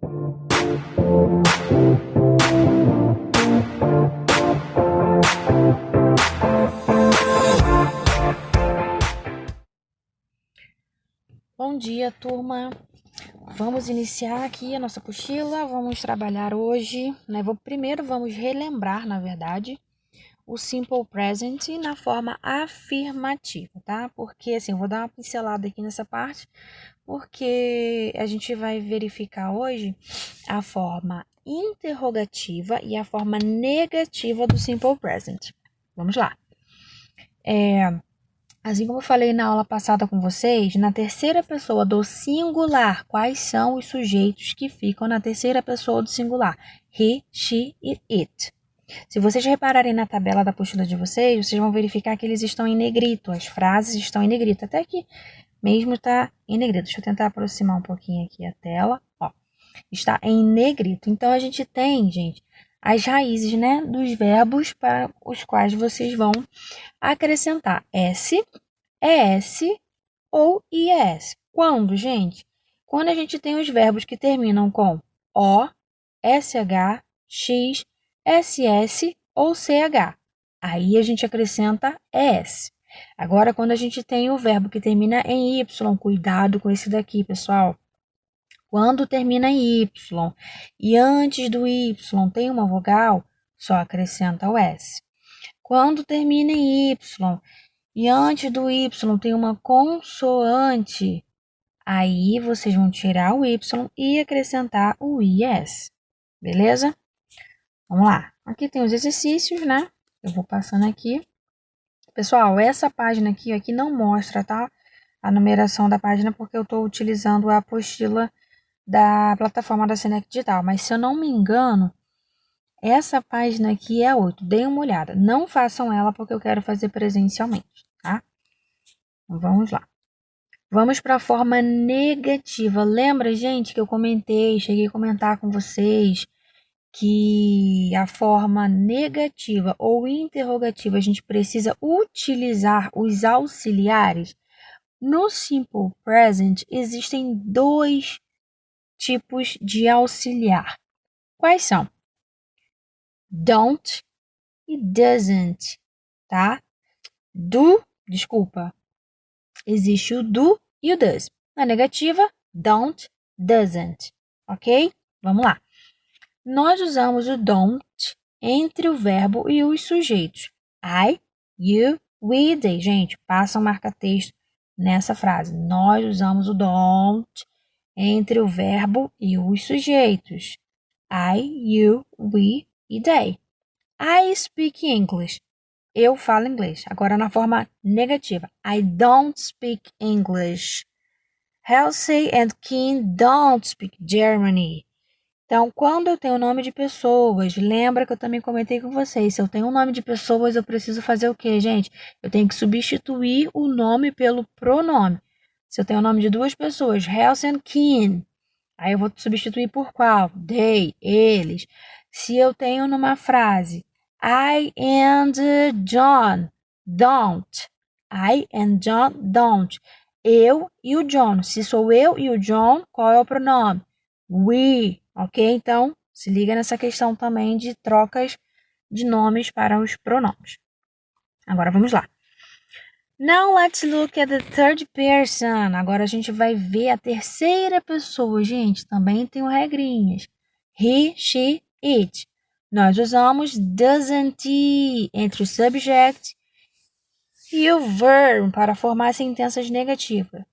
Bom dia, turma. Vamos iniciar aqui a nossa apostila. Vamos trabalhar hoje, né? Primeiro vamos relembrar, na verdade, o Simple Present na forma afirmativa, tá? Porque, assim, eu vou dar uma pincelada aqui nessa parte, porque a gente vai verificar hoje a forma interrogativa e a forma negativa do Simple Present. Vamos lá. Assim como eu falei na aula passada com vocês, na terceira pessoa do singular, quais são os sujeitos que ficam na terceira pessoa do singular? He, she e it. Se vocês repararem na tabela da apostila de vocês, vocês vão verificar que eles estão em negrito, as frases estão em negrito, até que mesmo está em negrito. Deixa eu tentar aproximar um pouquinho aqui a tela. Ó, está em negrito. Então, a gente tem, gente, as raízes, né, dos verbos para os quais vocês vão acrescentar S, ES ou IES. Quando, gente? Quando a gente tem os verbos que terminam com O, SH, X, SS ou CH. Aí a gente acrescenta ES. Agora, quando a gente tem o verbo que termina em Y, cuidado com esse daqui, pessoal. Quando termina em Y e antes do Y tem uma vogal, só acrescenta o S. Quando termina em Y e antes do Y tem uma consoante, aí vocês vão tirar o Y e acrescentar o IS. Beleza? Vamos lá. Aqui tem os exercícios, né? Eu vou passando aqui. Pessoal, essa página aqui não mostra, tá? A numeração da página, porque eu estou utilizando a apostila da plataforma da Senec Digital. Mas se eu não me engano, essa página aqui é 8. Deem uma olhada. Não façam ela porque eu quero fazer presencialmente, tá? Então, vamos lá. Vamos para a forma negativa. Lembra, gente, que eu cheguei a comentar com vocês que a forma negativa ou interrogativa a gente precisa utilizar os auxiliares. No Simple Present existem 2 tipos de auxiliar. Quais são? Don't e doesn't, tá? Existe o do e o does. Na negativa, don't, doesn't, ok? Vamos lá. Nós usamos o don't entre o verbo e os sujeitos. I, you, we, they. Gente, passa um marca-texto nessa frase. Nós usamos o don't entre o verbo e os sujeitos. I, you, we e they. I speak English. Eu falo inglês. Agora na forma negativa. I don't speak English. Halsey and Kim don't speak Germany. Então, quando eu tenho o nome de pessoas, lembra que eu também comentei com vocês, se eu tenho um nome de pessoas, eu preciso fazer o quê, gente? Eu tenho que substituir o nome pelo pronome. Se eu tenho o nome de 2 pessoas, Halsey and Kim, aí eu vou substituir por qual? They, eles. Se eu tenho numa frase, I and John don't. I and John don't. Eu e o John. Se sou eu e o John, qual é o pronome? We, ok? Então, se liga nessa questão também de trocas de nomes para os pronomes. Agora, vamos lá. Now, let's look at the third person. Agora, a gente vai ver a terceira pessoa. Gente, também tem regrinhas. He, she, it. Nós usamos doesn't entre o subject e o verb para formar sentenças negativas.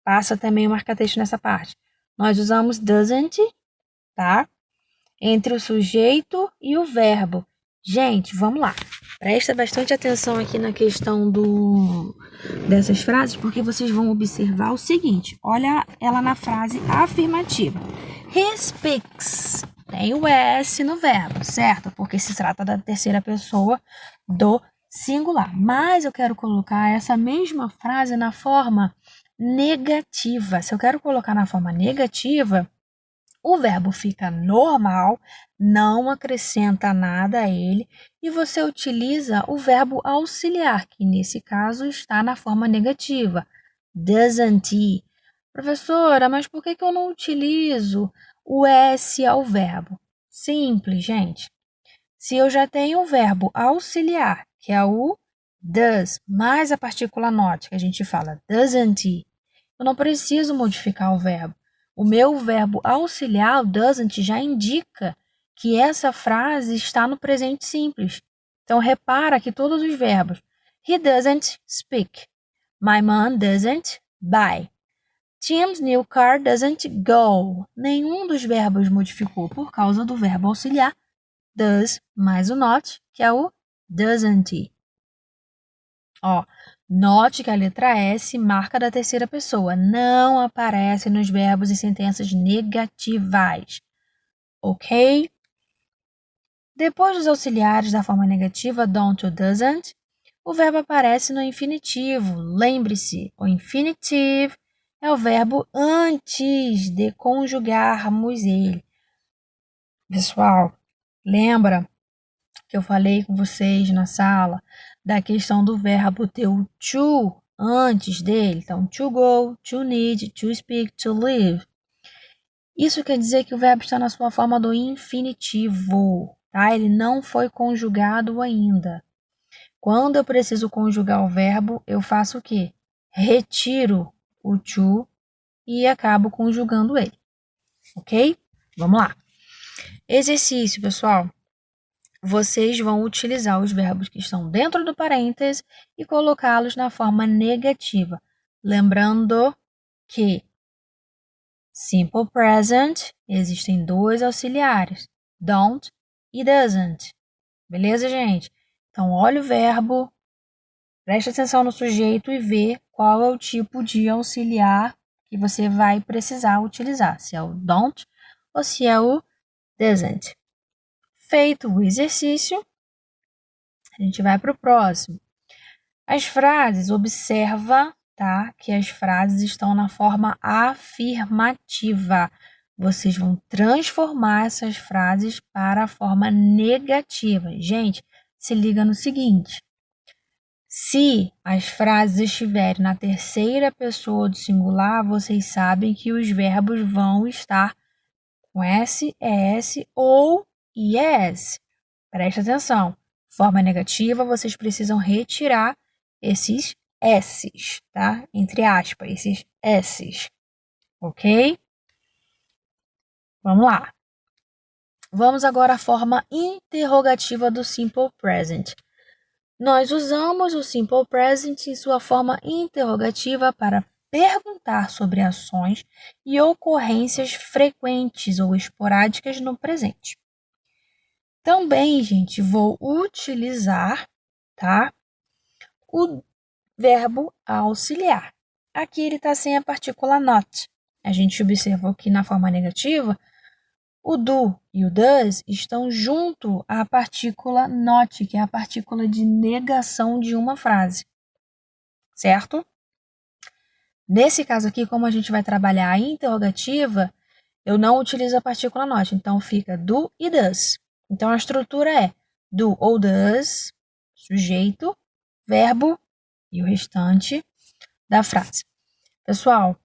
Passa também o marca-texto nessa parte. Nós usamos doesn't, tá? Entre o sujeito e o verbo. Gente, vamos lá. Presta bastante atenção aqui na questão dessas frases, porque vocês vão observar o seguinte. Olha ela na frase afirmativa. He speaks. Tem o S no verbo, certo? Porque se trata da terceira pessoa do singular. Mas eu quero colocar essa mesma frase na forma negativa. Se eu quero colocar na forma negativa, o verbo fica normal, não acrescenta nada a ele, e você utiliza o verbo auxiliar, que nesse caso está na forma negativa. Doesn't he? Professora, mas por que eu não utilizo o S ao verbo? Simples, gente. Se eu já tenho o verbo auxiliar, que é o does, mais a partícula not, que a gente fala doesn't he, eu não preciso modificar o verbo. O meu verbo auxiliar, o doesn't, já indica que essa frase está no presente simples. Então, repara que todos os verbos. He doesn't speak. My mom doesn't buy. Tim's new car doesn't go. Nenhum dos verbos modificou por causa do verbo auxiliar does mais o not, que é o doesn't. Ó, note que a letra S, marca da terceira pessoa, não aparece nos verbos e sentenças negativas. Ok? Depois dos auxiliares da forma negativa don't ou doesn't, o verbo aparece no infinitivo. Lembre-se, o infinitive é o verbo antes de conjugarmos ele. Pessoal, lembra que eu falei com vocês na sala da questão do verbo ter o to antes dele? Então, to go, to need, to speak, to live. Isso quer dizer que o verbo está na sua forma do infinitivo, tá? Ele não foi conjugado ainda. Quando eu preciso conjugar o verbo, eu faço o quê? Retiro o to e acabo conjugando ele. Ok? Vamos lá. Exercício, pessoal. Vocês vão utilizar os verbos que estão dentro do parêntese e colocá-los na forma negativa. Lembrando que simple present existem dois auxiliares, don't e doesn't. Beleza, gente? Então, olha o verbo, preste atenção no sujeito e vê qual é o tipo de auxiliar que você vai precisar utilizar, se é o don't ou se é o doesn't. Feito o exercício, a gente vai para o próximo. As frases, observa, tá? Que as frases estão na forma afirmativa. Vocês vão transformar essas frases para a forma negativa. Gente, se liga no seguinte. Se as frases estiverem na terceira pessoa do singular, vocês sabem que os verbos vão estar com S, ES ou IES. Preste atenção. Forma negativa, vocês precisam retirar esses S's, tá? Entre aspas, esses S's. Ok? Vamos lá. Vamos agora à forma interrogativa do Simple Present. Nós usamos o Simple Present em sua forma interrogativa para perguntar sobre ações e ocorrências frequentes ou esporádicas no presente. Também, gente, vou utilizar, tá, o verbo auxiliar. Aqui ele está sem a partícula not. A gente observou que na forma negativa, o do e o does estão junto à partícula not, que é a partícula de negação de uma frase. Certo? Nesse caso aqui, como a gente vai trabalhar a interrogativa, eu não utilizo a partícula not, então fica do e does. Então, a estrutura é do ou does, sujeito, verbo e o restante da frase. Pessoal,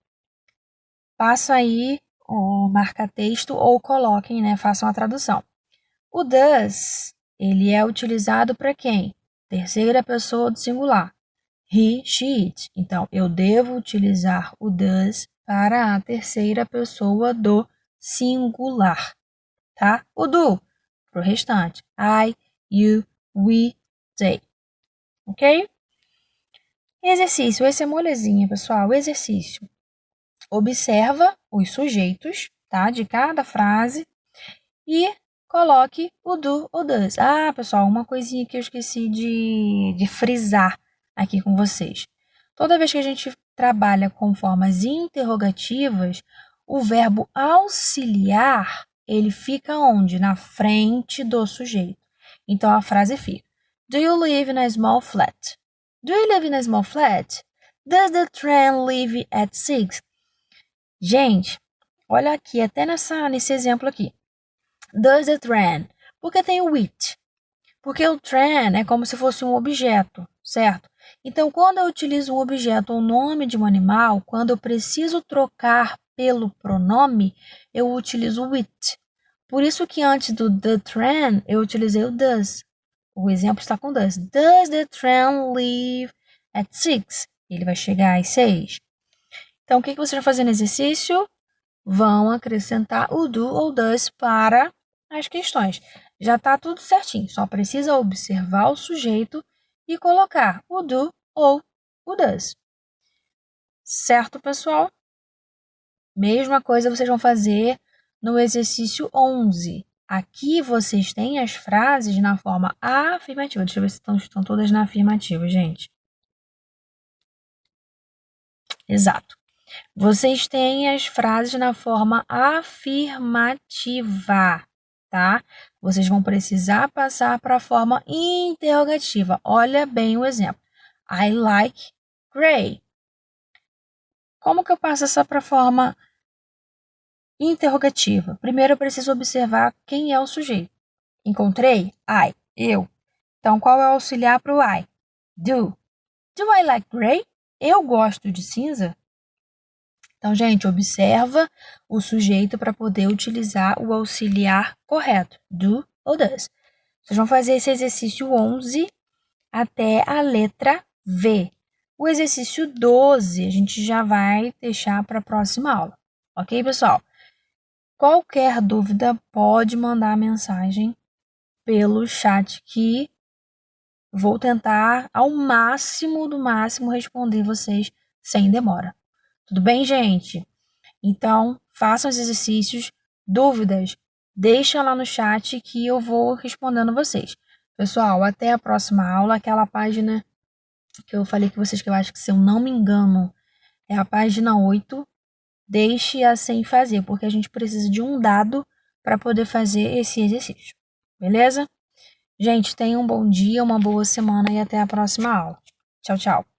passa aí o marca-texto ou coloquem, né, façam a tradução. O does, ele é utilizado para quem? Terceira pessoa do singular. He, she, it. Então, eu devo utilizar o does para a terceira pessoa do singular, tá? O do para o restante. I, you, we, they. Ok? Exercício. Esse é molezinha, pessoal. Exercício. Observa os sujeitos, tá? De cada frase e coloque o do ou does. Ah, pessoal, uma coisinha que eu esqueci de frisar aqui com vocês. Toda vez que a gente trabalha com formas interrogativas, o verbo auxiliar ele fica onde? Na frente do sujeito. Então, a frase fica: Do you live in a small flat? Do you live in a small flat? Does the train leave at 6? Gente, olha aqui, até nesse exemplo aqui. Does the train? Porque tem o it. Porque o train é como se fosse um objeto, certo? Então, quando eu utilizo um objeto ou nome de um animal, quando eu preciso trocar pelo pronome, eu utilizo o it. Por isso que antes do the train, eu utilizei o does. O exemplo está com does. Does the train leave at 6? Ele vai chegar às 6. Então, o que vocês vão fazer no exercício? Vão acrescentar o do ou does para as questões. Já está tudo certinho, só precisa observar o sujeito e colocar o do ou o does. Certo, pessoal? Mesma coisa vocês vão fazer no exercício 11. Aqui vocês têm as frases na forma afirmativa. Deixa eu ver se estão todas na afirmativa, gente. Exato. Vocês têm as frases na forma afirmativa, tá? Vocês vão precisar passar para a forma interrogativa. Olha bem o exemplo. I like gray. Como que eu passo essa para a forma interrogativa? Primeiro eu preciso observar quem é o sujeito. Encontrei? I, eu. Então, qual é o auxiliar para o I? Do. Do I like gray? Eu gosto de cinza? Então, gente, observa o sujeito para poder utilizar o auxiliar correto, do ou does. Vocês vão fazer esse exercício 11 até a letra V. O exercício 12 a gente já vai deixar para a próxima aula. Ok, pessoal? Qualquer dúvida, pode mandar mensagem pelo chat que vou tentar ao máximo do máximo responder vocês sem demora. Tudo bem, gente? Então, façam os exercícios, dúvidas, deixa lá no chat que eu vou respondendo vocês. Pessoal, até a próxima aula. Aquela página que eu falei com vocês que eu acho que, se eu não me engano, é a página 8. Deixe assim fazer, porque a gente precisa de um dado para poder fazer esse exercício. Beleza? Gente, tenham um bom dia, uma boa semana e até a próxima aula. Tchau, tchau.